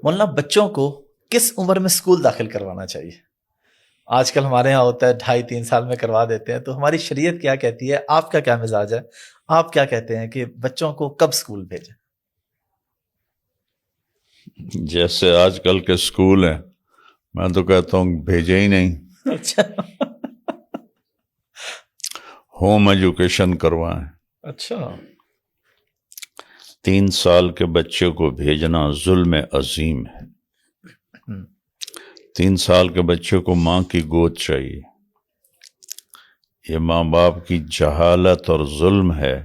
مولانا بچوں کو کس عمر میں اسکول داخل کروانا چاہیے؟ آج کل ہمارے یہاں ہوتا ہے 2.5-3 سال میں کروا دیتے ہیں، تو ہماری شریعت کیا کہتی ہے؟ آپ کا کیا مزاج ہے؟ آپ کیا کہتے ہیں کہ بچوں کو کب اسکول بھیجیں؟ جیسے آج کل کے اسکول ہیں، میں تو کہتا ہوں بھیجے ہی نہیں، اچھا ہوم ایجوکیشن کروائیں۔ اچھا 3 سال کے بچے کو بھیجنا ظلم عظیم ہے۔ 3 سال کے بچے کو ماں کی گود چاہیے۔ یہ ماں باپ کی جہالت اور ظلم ہے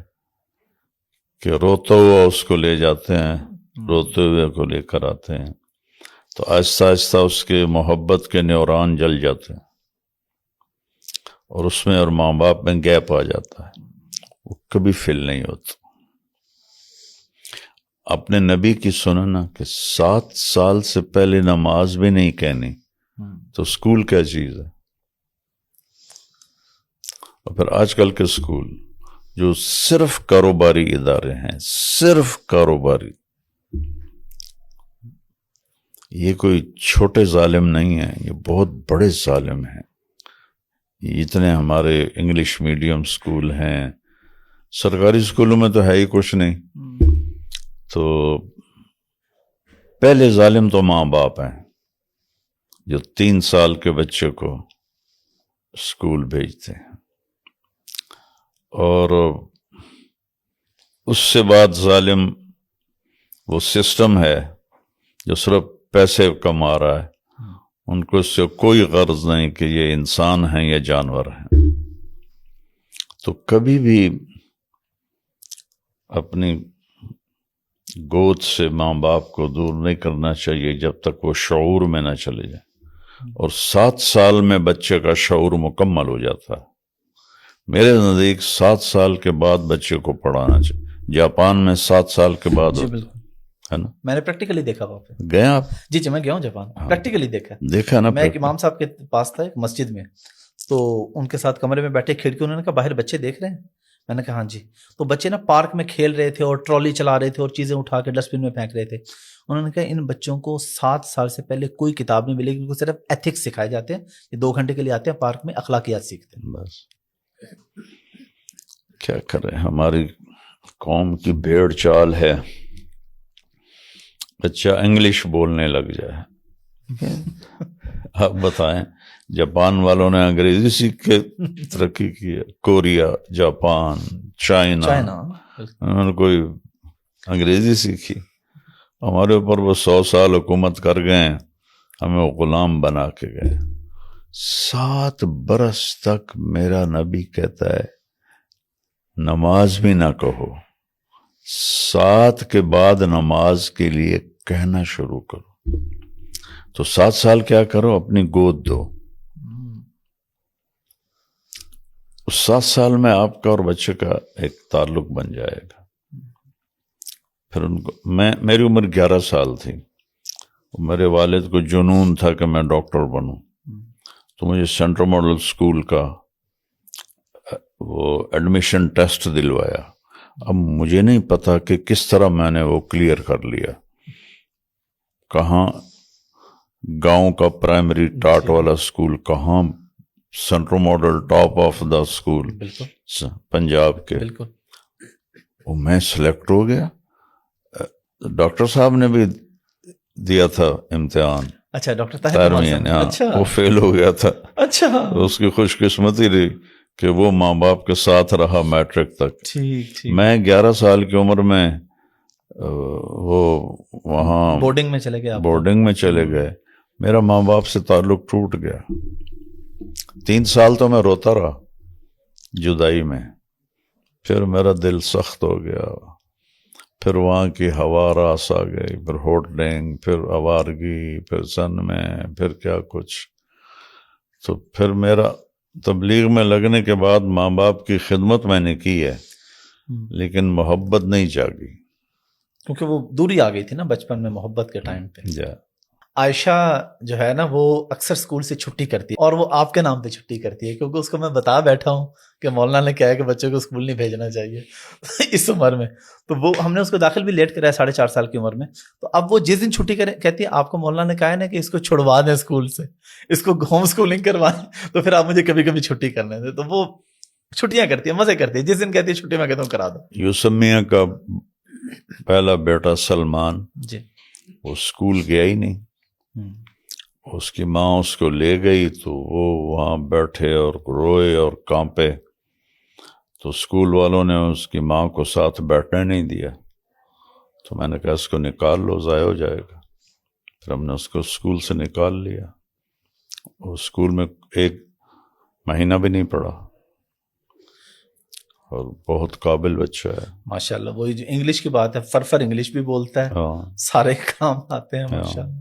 کہ روتا ہوا اس کو لے جاتے ہیں، روتے ہوئے کو لے کر آتے ہیں، تو آہستہ آہستہ اس کے محبت کے نیوران جل جاتے ہیں، اور اس میں اور ماں باپ میں گیپ آ جاتا ہے، وہ کبھی فل نہیں ہوتا۔ اپنے نبی کی سنو نا کہ 7 سال سے پہلے نماز بھی نہیں کہنی، تو اسکول کیا چیز ہے؟ اور پھر آج کل کے اسکول جو صرف کاروباری ادارے ہیں، صرف کاروباری، یہ کوئی چھوٹے ظالم نہیں ہیں، یہ بہت بڑے ظالم ہیں۔ اتنے ہمارے انگلش میڈیم اسکول ہیں، سرکاری اسکولوں میں تو ہے ہی کچھ نہیں، تو پہلے ظالم تو ماں باپ ہیں جو 3 سال کے بچے کو اسکول بھیجتے ہیں، اور اس سے بعد ظالم وہ سسٹم ہے جو صرف پیسے کما رہا ہے، ان کو اس سے کوئی غرض نہیں کہ یہ انسان ہیں یا جانور ہیں۔ تو کبھی بھی اپنی گود سے ماں باپ کو دور نہیں کرنا چاہیے جب تک وہ شعور میں نہ چلے جائیں، اور 7 سال میں بچے کا شعور مکمل ہو جاتا ہے۔ میرے نزدیک 7 سال کے بعد بچے کو پڑھانا چاہیے۔ جاپان میں 7 سال کے بعد جی بالکل ہے نا، میں نے پریکٹیکلی دیکھا وہاں پہ۔ گئے آپ؟ جی میں گیا ہوں جاپان، پریکٹیکلی دیکھا نا، میں ایک امام صاحب کے پاس تھا ایک مسجد میں، تو ان کے ساتھ کمرے میں بیٹھے، کھڑکی، انہوں نے کہا باہر بچے دیکھ رہے ہیں؟ میں نے کہا ہاں جی۔ تو بچے نا پارک میں کھیل رہے تھے اور ٹرالی چلا رہے تھے اور چیزیں اٹھا کے ڈسٹ بن میں پھینک رہے تھے۔ انہوں نے کہا ان بچوں کو 7 سال سے پہلے کوئی کتاب نہیں ملے گی، کیونکہ صرف ایتھکس سکھائے جاتے ہیں، یہ 2 گھنٹے کے لیے آتے ہیں پارک میں، اخلاقیات سیکھتے ہیں۔ بس کیا کریں، ہماری قوم کی بھیڑ چال ہے، بچہ انگلش بولنے لگ جائے۔ آپ بتائیں، جاپان والوں نے انگریزی سیکھ کے ترقی کی ہے، کوریا، جاپان، چائنا، انہوں نے کوئی انگریزی سیکھی؟ ہمارے اوپر وہ 100 سال حکومت کر گئے ہیں، ہمیں وہ غلام بنا کے گئے۔ 7 برس تک میرا نبی کہتا ہے نماز بھی نہ کہو، 7 کے بعد نماز کے لیے کہنا شروع کرو۔ تو 7 سال کیا کرو، اپنی گود دو۔ اس 7 سال میں آپ کا اور بچے کا ایک تعلق بن جائے گا۔ پھر ان کو میری عمر 11 سال تھی، میرے والد کو جنون تھا کہ میں ڈاکٹر بنوں، تو مجھے سینٹرل ماڈل اسکول کا وہ ایڈمیشن ٹیسٹ دلوایا۔ اب مجھے نہیں پتا کہ کس طرح میں نے وہ کلیئر کر لیا، کہاں گاؤں کا پرائمری ٹاٹ والا اسکول، کہاں central model top of the school Punjab کے، وہ میں سلیکٹ ہو گیا۔ ڈاکٹر صاحب نے بھی دیا تھا امتحان، اچھا ڈاکٹر طاہر، وہ فیل ہو گیا تھا۔ اچھا اس کی خوش قسمتی رہی کہ وہ ماں باپ کے ساتھ رہا میٹرک تک۔ میں 11 سال کی عمر میں وہ وہاں بورڈنگ میں چلے گئے، بورڈنگ میں چلے گئے، میرا ماں باپ سے تعلق ٹوٹ گیا۔ 3 سال تو میں روتا رہا جدائی میں، پھر میرا دل سخت ہو گیا، پھر وہاں کی ہوا راس آ گئی، پھر ہوٹلنگ، پھر آوارگی، پھر سن میں، پھر کیا کچھ۔ تو پھر میرا تبلیغ میں لگنے کے بعد ماں باپ کی خدمت میں نے کی ہے، لیکن محبت نہیں جاگی، کیونکہ وہ دوری آ گئی تھی نا بچپن میں محبت کے ٹائم پہ۔ عائشہ جو ہے نا وہ اکثر اسکول سے چھٹی کرتی ہے اور وہ آپ کے نام پہ چھٹی کرتی ہے، کیونکہ اس کو میں بتا بیٹھا ہوں کہ مولانا نے کہا ہے کہ بچوں کو اسکول نہیں بھیجنا چاہیے اس عمر میں. تو وہ ہم نے اس کو داخل بھی لیٹ کرایا 4.5 سال کی عمر میں. تو اب وہ جس دن چھٹی کرے کہتی ہے آپ کو مولانا نے کہا ہے نا کہ اس کو چھڑوا دیں اسکول سے، اس کو ہوم اسکولنگ کروائیں، تو پھر آپ مجھے کبھی کبھی چھٹی کرنے دیں. تو وہ چھٹیاں کرتی ہے، مزے کرتی ہے، جس دن کہتی ہے چھٹی میں کہتا ہوں کرا دو. یوسف میاں کا پہلا بیٹا سلمان جی وہ اسکول گیا ہی نہیں. اس کی ماں اس کو لے گئی تو وہ وہاں بیٹھے اور روئے اور کانپے. تو اسکول والوں نے اس کی ماں کو ساتھ بیٹھنے نہیں دیا. تو میں نے کہا اس کو نکال لو، ضائع ہو جائے گا. پھر ہم نے اس کو اسکول سے نکال لیا. وہ اسکول میں 1 مہینہ بھی نہیں پڑھا اور بہت قابل بچہ ہے ماشاء اللہ. وہی جو انگلش کی بات ہے، فرفر انگلش بھی بولتا ہے، ہاں سارے کام آتے ہیں ماشاء اللہ.